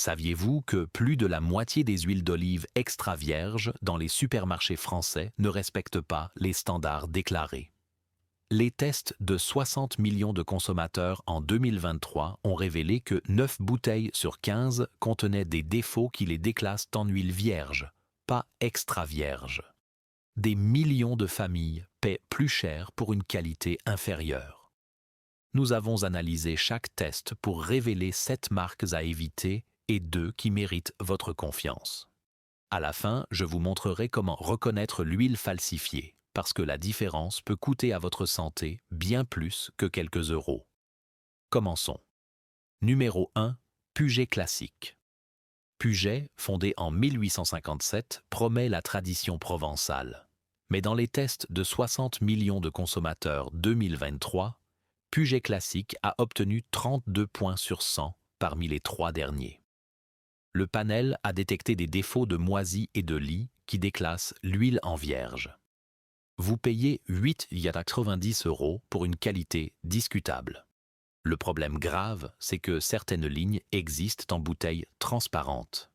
Saviez-vous que plus de la moitié des huiles d'olive extra vierges dans les supermarchés français ne respectent pas les standards déclarés? Les tests de 60 millions de consommateurs en 2023 ont révélé que 9 bouteilles sur 15 contenaient des défauts qui les déclassent en huile vierge, pas extra vierge. Des millions de familles paient plus cher pour une qualité inférieure. Nous avons analysé chaque test pour révéler 7 marques à éviter et 2 qui méritent votre confiance. À la fin, je vous montrerai comment reconnaître l'huile falsifiée, parce que la différence peut coûter à votre santé bien plus que quelques euros. Commençons. Numéro 1. Puget classique. Puget, fondé en 1857, promet la tradition provençale. Mais dans les tests de 60 millions de consommateurs 2023, Puget classique a obtenu 32 points sur 100 parmi les 3 derniers. Le panel a détecté des défauts de moisie et de lie qui déclassent l'huile en vierge. Vous payez 8,90 € pour une qualité discutable. Le problème grave, c'est que certaines lignes existent en bouteilles transparentes.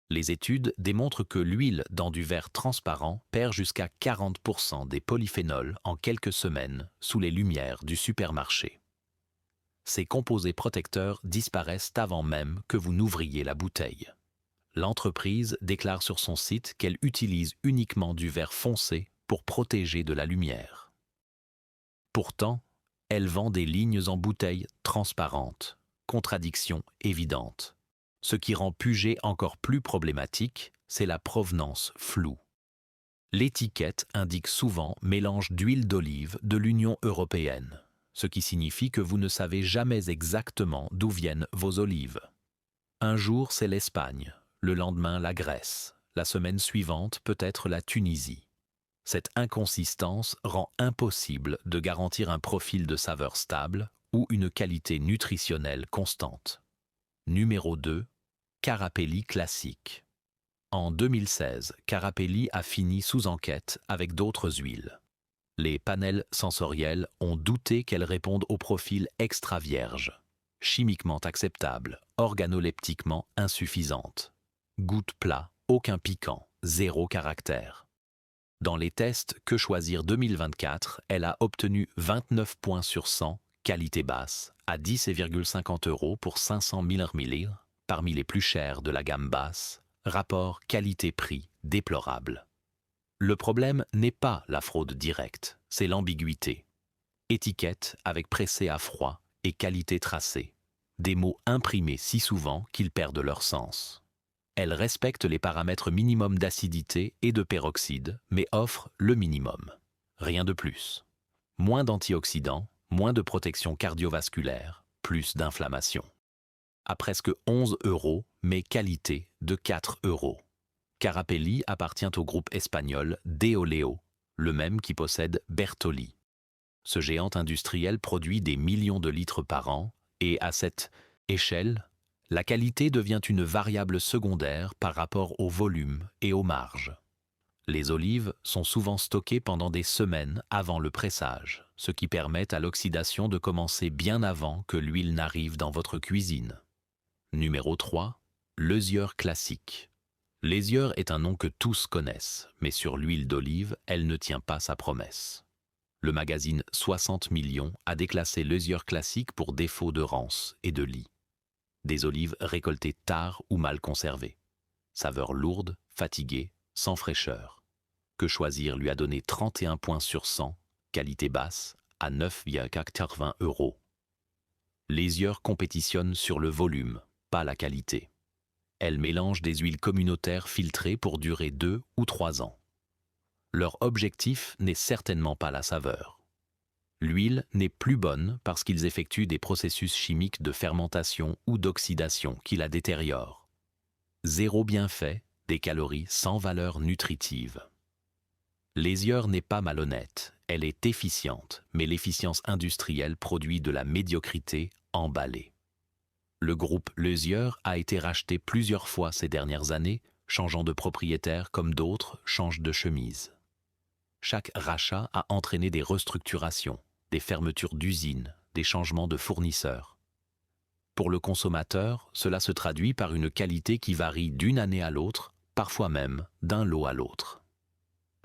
Les études démontrent que l'huile dans du verre transparent perd jusqu'à 40% des polyphénols en quelques semaines sous les lumières du supermarché. Ces composés protecteurs disparaissent avant même que vous n'ouvriez la bouteille. L'entreprise déclare sur son site qu'elle utilise uniquement du verre foncé pour protéger de la lumière. Pourtant, elle vend des lignes en bouteilles transparentes, contradiction évidente. Ce qui rend Puget encore plus problématique, c'est la provenance floue. L'étiquette indique souvent mélange d'huile d'olive de l'Union européenne, ce qui signifie que vous ne savez jamais exactement d'où viennent vos olives. Un jour, c'est l'Espagne, le lendemain, la Grèce, la semaine suivante, peut-être la Tunisie. Cette inconsistance rend impossible de garantir un profil de saveur stable ou une qualité nutritionnelle constante. Numéro 2. Carapelli classique. En 2016, Carapelli a fini sous enquête avec d'autres huiles. Les panels sensoriels ont douté qu'elles répondent au profil extra vierge, chimiquement acceptable, organoleptiquement insuffisante. Goût plat, aucun piquant, zéro caractère. Dans les tests Que choisir 2024, elle a obtenu 29 points sur 100, qualité basse, à 10,50 € pour 500 ml, parmi les plus chers de la gamme basse, rapport qualité-prix déplorable. Le problème n'est pas la fraude directe, c'est l'ambiguïté. Étiquette avec pressé à froid et qualité tracée. Des mots imprimés si souvent qu'ils perdent leur sens. Elle respecte les paramètres minimums d'acidité et de peroxyde, mais offre le minimum. Rien de plus. Moins d'antioxydants, moins de protection cardiovasculaire, plus d'inflammation. À presque 11 €, mais qualité de 4 €. Carapelli appartient au groupe espagnol Deoleo, le même qui possède Bertolli. Ce géant industriel produit des millions de litres par an et à cette échelle, la qualité devient une variable secondaire par rapport au volume et aux marges. Les olives sont souvent stockées pendant des semaines avant le pressage, ce qui permet à l'oxydation de commencer bien avant que l'huile n'arrive dans votre cuisine. Numéro 3. Lesieur classique. Lesieur est un nom que tous connaissent, mais sur l'huile d'olive, elle ne tient pas sa promesse. Le magazine 60 millions a déclassé Lesieur classique pour défaut de rance et de lie. Des olives récoltées tard ou mal conservées. Saveur lourde, fatiguée, sans fraîcheur. Que choisir lui a donné 31 points sur 100, qualité basse, à 9,80 €. Lesieur compétitionne sur le volume, pas la qualité. Elle mélange des huiles communautaires filtrées pour durer 2 ou 3 ans. Leur objectif n'est certainement pas la saveur. L'huile n'est plus bonne parce qu'ils effectuent des processus chimiques de fermentation ou d'oxydation qui la détériorent. Zéro bienfait, des calories sans valeur nutritive. Lesieur n'est pas malhonnête, elle est efficiente, mais l'efficience industrielle produit de la médiocrité emballée. Le groupe Lesieur a été racheté plusieurs fois ces dernières années, changeant de propriétaire comme d'autres changent de chemise. Chaque rachat a entraîné des restructurations, des fermetures d'usines, des changements de fournisseurs. Pour le consommateur, cela se traduit par une qualité qui varie d'une année à l'autre, parfois même d'un lot à l'autre.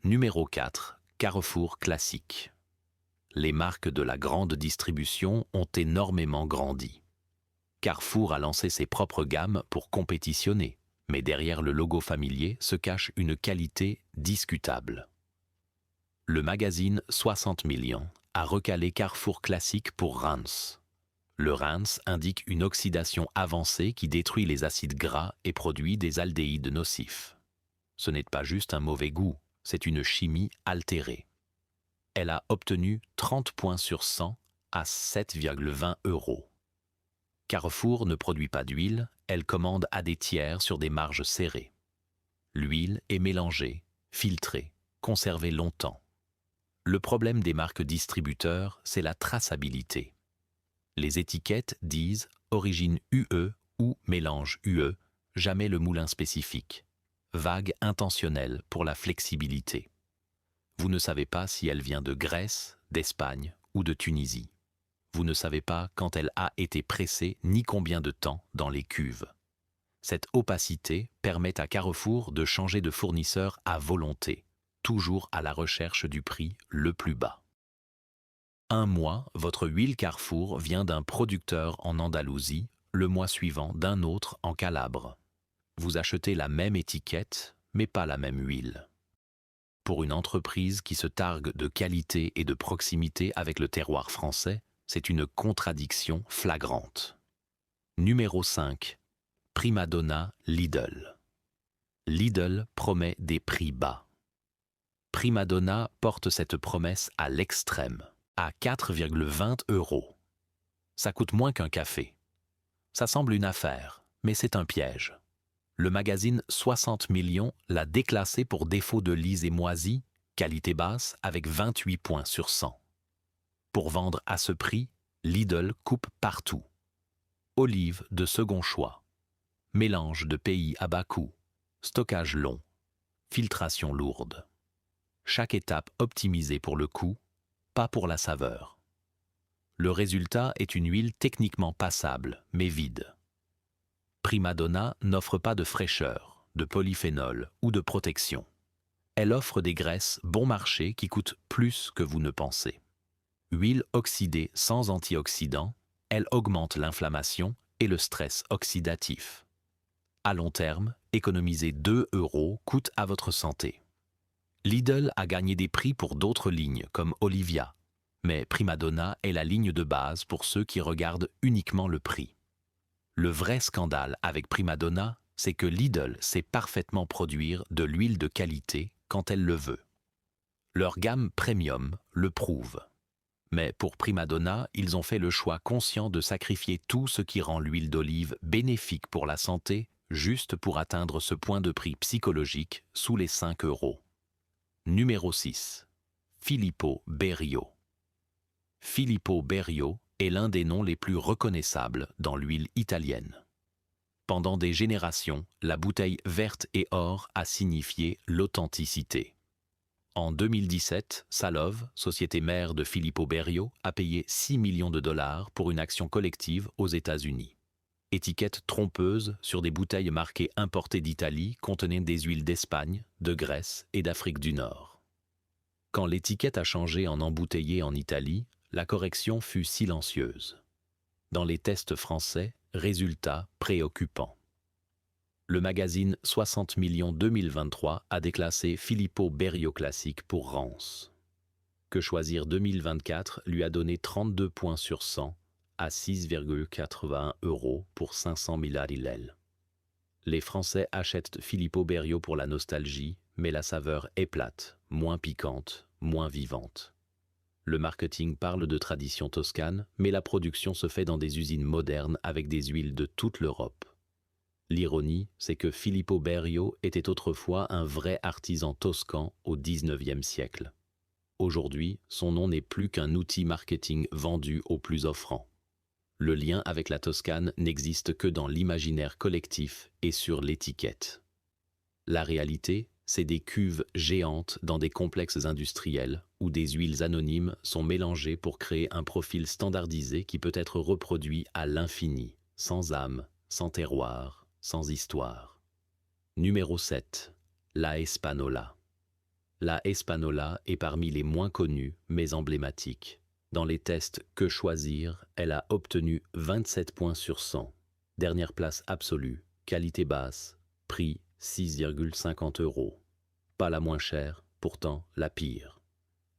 Numéro 4. Carrefour classique. Les marques de la grande distribution ont énormément grandi. Carrefour a lancé ses propres gammes pour compétitionner, mais derrière le logo familier se cache une qualité discutable. Le magazine 60 millions a recalé Carrefour classique pour Reims. Le Reims indique une oxydation avancée qui détruit les acides gras et produit des aldéhydes nocifs. Ce n'est pas juste un mauvais goût, c'est une chimie altérée. Elle a obtenu 30 points sur 100 à 7,20 €. Carrefour ne produit pas d'huile, elle commande à des tiers sur des marges serrées. L'huile est mélangée, filtrée, conservée longtemps. Le problème des marques distributeurs, c'est la traçabilité. Les étiquettes disent origine UE ou mélange UE, jamais le moulin spécifique. Vague intentionnelle pour la flexibilité. Vous ne savez pas si elle vient de Grèce, d'Espagne ou de Tunisie. Vous ne savez pas quand elle a été pressée ni combien de temps dans les cuves. Cette opacité permet à Carrefour de changer de fournisseur à volonté, toujours à la recherche du prix le plus bas. Un mois, votre huile Carrefour vient d'un producteur en Andalousie, le mois suivant d'un autre en Calabre. Vous achetez la même étiquette, mais pas la même huile. Pour une entreprise qui se targue de qualité et de proximité avec le terroir français, c'est une contradiction flagrante. Numéro 5. Primadonna Lidl. Lidl promet des prix bas. Primadonna porte cette promesse à l'extrême, à 4,20 €. Ça coûte moins qu'un café. Ça semble une affaire, mais c'est un piège. Le magazine 60 millions l'a déclassé pour défaut de lisse et moisi, qualité basse avec 28 points sur 100. Pour vendre à ce prix, Lidl coupe partout. Olives de second choix. Mélange de pays à bas coût. Stockage long. Filtration lourde. Chaque étape optimisée pour le coût, pas pour la saveur. Le résultat est une huile techniquement passable, mais vide. Primadonna n'offre pas de fraîcheur, de polyphénol ou de protection. Elle offre des graisses bon marché qui coûtent plus que vous ne pensez. Huile oxydée sans antioxydants, elle augmente l'inflammation et le stress oxydatif. À long terme, économiser 2 € coûte à votre santé. Lidl a gagné des prix pour d'autres lignes comme Olivia, mais Primadonna est la ligne de base pour ceux qui regardent uniquement le prix. Le vrai scandale avec Primadonna, c'est que Lidl sait parfaitement produire de l'huile de qualité quand elle le veut. Leur gamme premium le prouve. Mais pour Primadonna, ils ont fait le choix conscient de sacrifier tout ce qui rend l'huile d'olive bénéfique pour la santé, juste pour atteindre ce point de prix psychologique sous les 5 €. Numéro 6. Filippo Berio. Filippo Berio est l'un des noms les plus reconnaissables dans l'huile italienne. Pendant des générations, la bouteille verte et or a signifié l'authenticité. En 2017, Salov, société mère de Filippo Berio, a payé 6 millions de dollars pour une action collective aux États-Unis. Étiquette trompeuse sur des bouteilles marquées importées d'Italie contenaient des huiles d'Espagne, de Grèce et d'Afrique du Nord. Quand l'étiquette a changé en embouteillé en Italie, la correction fut silencieuse. Dans les tests français, résultat préoccupant. Le magazine 60 millions 2023 a déclassé Filippo Berio classique pour Reims. Que choisir 2024 lui a donné 32 points sur 100 à 6,81 € pour 500 ml. Les Français achètent Filippo Berio pour la nostalgie, mais la saveur est plate, moins piquante, moins vivante. Le marketing parle de tradition toscane, mais la production se fait dans des usines modernes avec des huiles de toute l'Europe. L'ironie, c'est que Filippo Berio était autrefois un vrai artisan toscan au XIXe siècle. Aujourd'hui, son nom n'est plus qu'un outil marketing vendu au plus offrant. Le lien avec la Toscane n'existe que dans l'imaginaire collectif et sur l'étiquette. La réalité, c'est des cuves géantes dans des complexes industriels où des huiles anonymes sont mélangées pour créer un profil standardisé qui peut être reproduit à l'infini, sans âme, sans terroir, sans histoire. Numéro 7. La Espanola. La Espanola est parmi les moins connues, mais emblématiques. Dans les tests Que choisir, elle a obtenu 27 points sur 100. Dernière place absolue, qualité basse, prix 6,50 €. Pas la moins chère, pourtant la pire.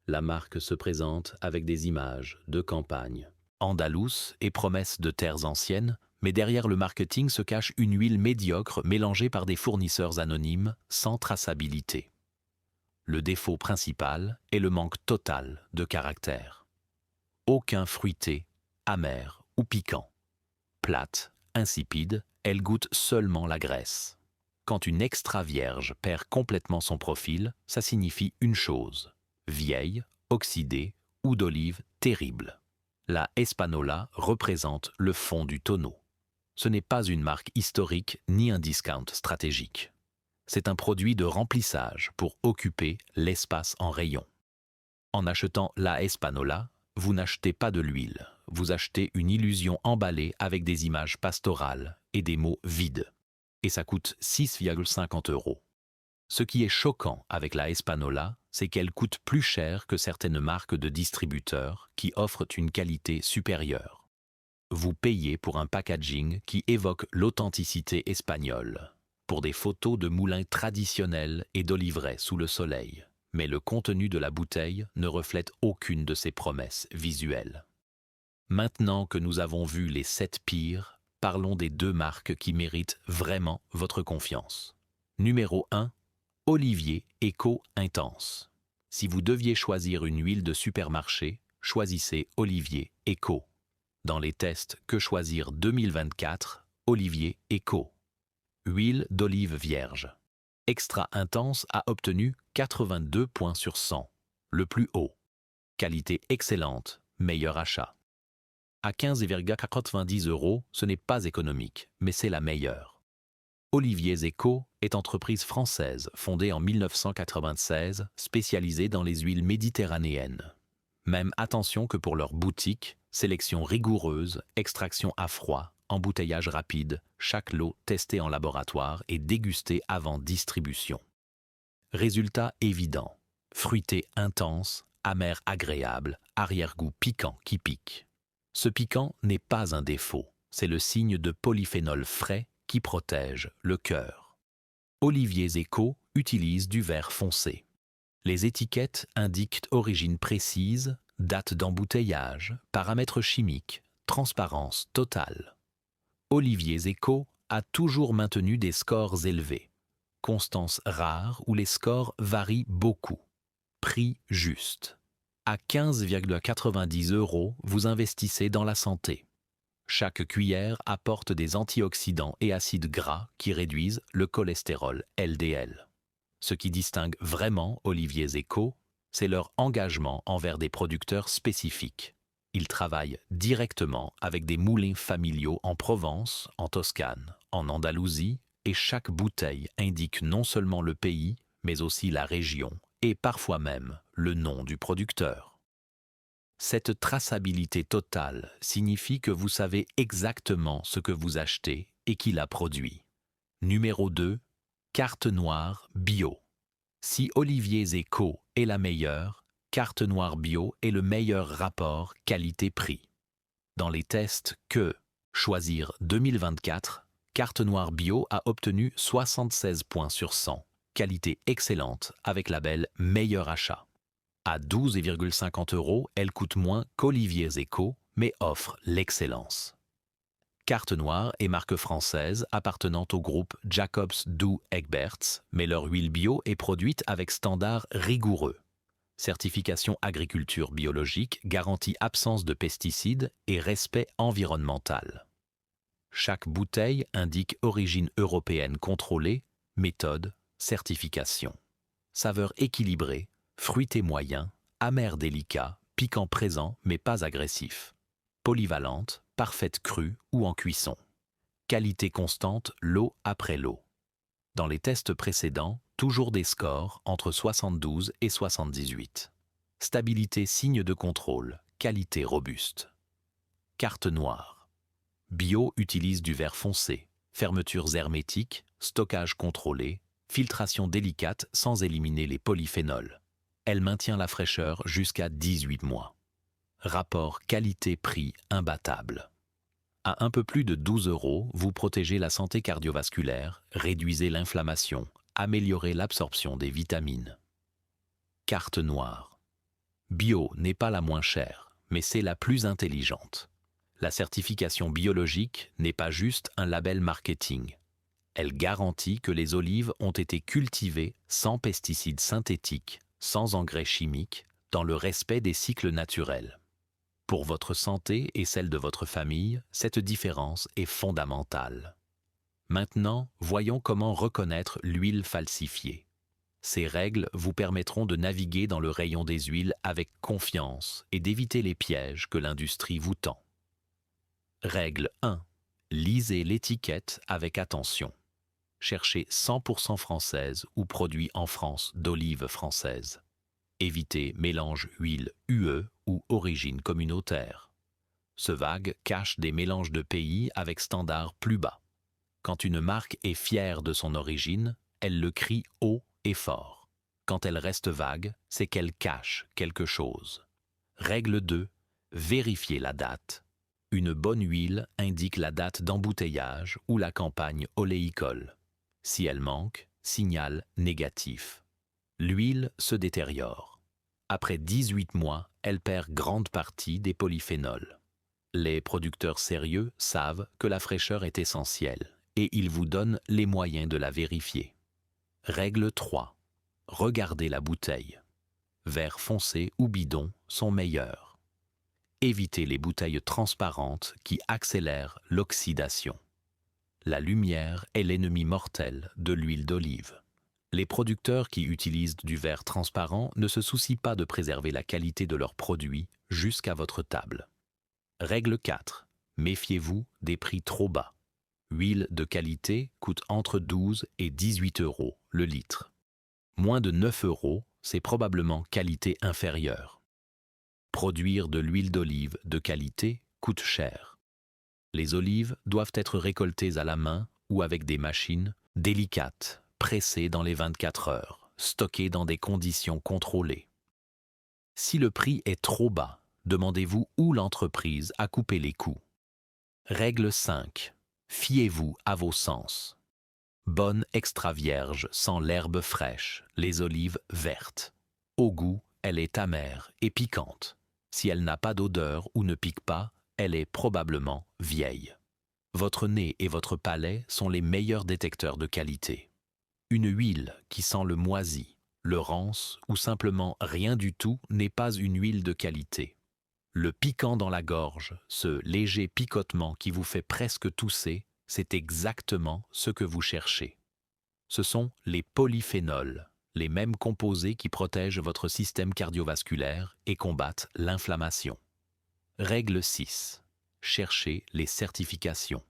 La marque se présente avec des images de campagne andalouse et promesses de terres anciennes, mais derrière le marketing se cache une huile médiocre mélangée par des fournisseurs anonymes sans traçabilité. Le défaut principal est le manque total de caractère. Aucun fruité, amer ou piquant. Plate, insipide, elle goûte seulement la graisse. Quand une extra vierge perd complètement son profil, ça signifie une chose: vieille, oxydée ou d'olive terrible. La Espanola représente le fond du tonneau. Ce n'est pas une marque historique ni un discount stratégique. C'est un produit de remplissage pour occuper l'espace en rayon. En achetant la Espanola, vous n'achetez pas de l'huile, vous achetez une illusion emballée avec des images pastorales et des mots vides. Et ça coûte 6,50 €. Ce qui est choquant avec la Espanola, c'est qu'elle coûte plus cher que certaines marques de distributeurs qui offrent une qualité supérieure. Vous payez pour un packaging qui évoque l'authenticité espagnole, pour des photos de moulins traditionnels et d'oliveraies sous le soleil, mais le contenu de la bouteille ne reflète aucune de ces promesses visuelles. Maintenant que nous avons vu les 7 pires, parlons des 2 marques qui méritent vraiment votre confiance. Numéro 1. Olivier Eco Intense. Si vous deviez choisir une huile de supermarché, choisissez Olivier Eco. Dans les tests Que choisir 2024, Olivier Eco. Huile d'olive vierge. Extra Intense a obtenu 82 points sur 100, le plus haut. Qualité excellente, meilleur achat. À 15,90 €, ce n'est pas économique, mais c'est la meilleure. Olivier Eco est entreprise française fondée en 1996, spécialisée dans les huiles méditerranéennes. Même attention que pour leur boutique, sélection rigoureuse, extraction à froid, embouteillage rapide, chaque lot testé en laboratoire et dégusté avant distribution. Résultat évident: fruité intense, amer agréable, arrière-goût piquant qui pique. Ce piquant n'est pas un défaut, c'est le signe de polyphénol frais qui protège le cœur. Olivier Eco utilise du vert foncé. Les étiquettes indiquent origine précise, date d'embouteillage, paramètres chimiques, transparence totale. Olivier Eco a toujours maintenu des scores élevés. Constance rare où les scores varient beaucoup. Prix juste. À 15,90 €, vous investissez dans la santé. Chaque cuillère apporte des antioxydants et acides gras qui réduisent le cholestérol LDL. Ce qui distingue vraiment Olivier Eco, c'est leur engagement envers des producteurs spécifiques. Ils travaillent directement avec des moulins familiaux en Provence, en Toscane, en Andalousie, et chaque bouteille indique non seulement le pays, mais aussi la région, et parfois même le nom du producteur. Cette traçabilité totale signifie que vous savez exactement ce que vous achetez et qui l'a produit. Numéro 2. Carte noire bio. Si Olivier Eco est la meilleure, Carte noire bio est le meilleur rapport qualité-prix. Dans les tests Que choisir 2024, Carte noire bio a obtenu 76 points sur 100, qualité excellente avec label meilleur achat. À 12,50 €, elle coûte moins qu'Olivier Eco, mais offre l'excellence. Carte Noire est marque française appartenant au groupe Jacobs Douwe Egberts, mais leur huile bio est produite avec standards rigoureux. Certification agriculture biologique garantit absence de pesticides et respect environnemental. Chaque bouteille indique origine européenne contrôlée, méthode, certification. Saveur équilibrée, fruité moyen, amer délicat, piquant présent mais pas agressif. Polyvalente, parfaite crue ou en cuisson. Qualité constante, lot après lot. Dans les tests précédents, toujours des scores entre 72 et 78. Stabilité signe de contrôle, qualité robuste. Carte noire. Bio utilise du verre foncé, fermetures hermétiques, stockage contrôlé, filtration délicate sans éliminer les polyphénols. Elle maintient la fraîcheur jusqu'à 18 mois. Rapport qualité-prix imbattable. À un peu plus de 12 €, vous protégez la santé cardiovasculaire, réduisez l'inflammation, améliorez l'absorption des vitamines. Carte noire. Bio n'est pas la moins chère, mais c'est la plus intelligente. La certification biologique n'est pas juste un label marketing. Elle garantit que les olives ont été cultivées sans pesticides synthétiques, sans engrais chimiques, dans le respect des cycles naturels. Pour votre santé et celle de votre famille, cette différence est fondamentale. Maintenant, voyons comment reconnaître l'huile falsifiée. Ces règles vous permettront de naviguer dans le rayon des huiles avec confiance et d'éviter les pièges que l'industrie vous tend. Règle 1. Lisez l'étiquette avec attention. Cherchez 100% française ou produit en France d'olives françaises. Évitez mélange huile UE ou origine communautaire. Ce vague cache des mélanges de pays avec standards plus bas. Quand une marque est fière de son origine, elle le crie haut et fort. Quand elle reste vague, c'est qu'elle cache quelque chose. Règle 2. Vérifiez la date. Une bonne huile indique la date d'embouteillage ou la campagne oléicole. Si elle manque, signal négatif. L'huile se détériore. Après 18 mois, elle perd grande partie des polyphénols. Les producteurs sérieux savent que la fraîcheur est essentielle et ils vous donnent les moyens de la vérifier. Règle 3. Regardez la bouteille. Verre foncé ou bidon sont meilleurs. Évitez les bouteilles transparentes qui accélèrent l'oxydation. La lumière est l'ennemi mortel de l'huile d'olive. Les producteurs qui utilisent du verre transparent ne se soucient pas de préserver la qualité de leurs produits jusqu'à votre table. Règle 4. Méfiez-vous des prix trop bas. Huile de qualité coûte entre 12 et 18 € le litre. Moins de 9 €, c'est probablement qualité inférieure. Produire de l'huile d'olive de qualité coûte cher. Les olives doivent être récoltées à la main ou avec des machines délicates, pressées dans les 24 heures, stockées dans des conditions contrôlées. Si le prix est trop bas, demandez-vous où l'entreprise a coupé les coûts. Règle 5. Fiez-vous à vos sens. Bonne extra vierge sans l'herbe fraîche, les olives vertes. Au goût, elle est amère et piquante. Si elle n'a pas d'odeur ou ne pique pas, elle est probablement vieille. Votre nez et votre palais sont les meilleurs détecteurs de qualité. Une huile qui sent le moisi, le rance ou simplement rien du tout n'est pas une huile de qualité. Le piquant dans la gorge, ce léger picotement qui vous fait presque tousser, c'est exactement ce que vous cherchez. Ce sont les polyphénols, les mêmes composés qui protègent votre système cardiovasculaire et combattent l'inflammation. Règle 6. Cherchez les certifications.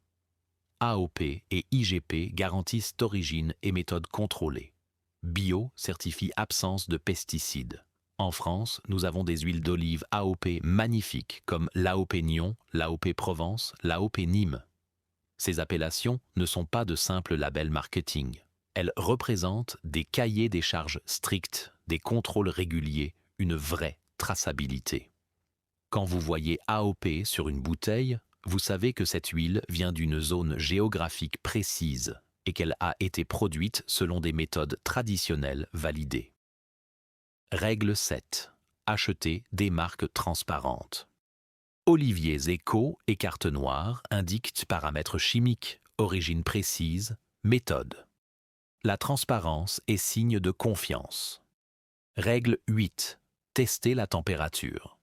AOP et IGP garantissent origine et méthode contrôlée. Bio certifie absence de pesticides. En France, nous avons des huiles d'olive AOP magnifiques comme l'AOP Nyon, l'AOP Provence, l'AOP Nîmes. Ces appellations ne sont pas de simples labels marketing. Elles représentent des cahiers des charges stricts, des contrôles réguliers, une vraie traçabilité. Quand vous voyez AOP sur une bouteille, vous savez que cette huile vient d'une zone géographique précise et qu'elle a été produite selon des méthodes traditionnelles validées. Règle 7. Achetez des marques transparentes. Oliviers Éco et carte noire indiquent paramètres chimiques, origine précise, méthode. La transparence est signe de confiance. Règle 8. Testez la température.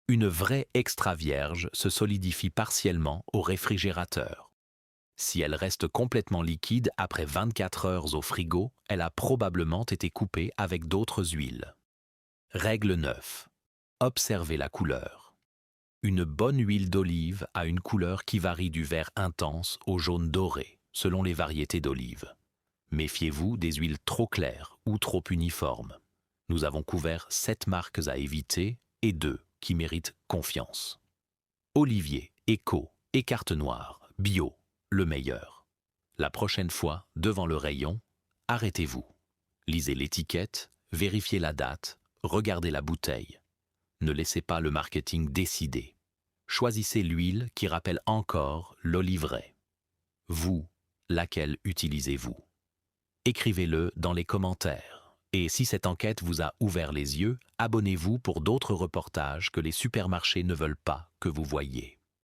Une vraie extra vierge se solidifie partiellement au réfrigérateur. Si elle reste complètement liquide après 24 heures au frigo, elle a probablement été coupée avec d'autres huiles. Règle 9. Observez la couleur. Une bonne huile d'olive a une couleur qui varie du vert intense au jaune doré, selon les variétés d'olives. Méfiez-vous des huiles trop claires ou trop uniformes. Nous avons couvert 7 marques à éviter et 2 qui méritent confiance. Olivier, Éco, Écarte noire, bio, le meilleur. La prochaine fois, devant le rayon, arrêtez-vous. Lisez l'étiquette, vérifiez la date, regardez la bouteille. Ne laissez pas le marketing décider. Choisissez l'huile qui rappelle encore l'oliveraie. Vous, laquelle utilisez-vous? Écrivez-le dans les commentaires. Et si cette enquête vous a ouvert les yeux, abonnez-vous pour d'autres reportages que les supermarchés ne veulent pas que vous voyiez.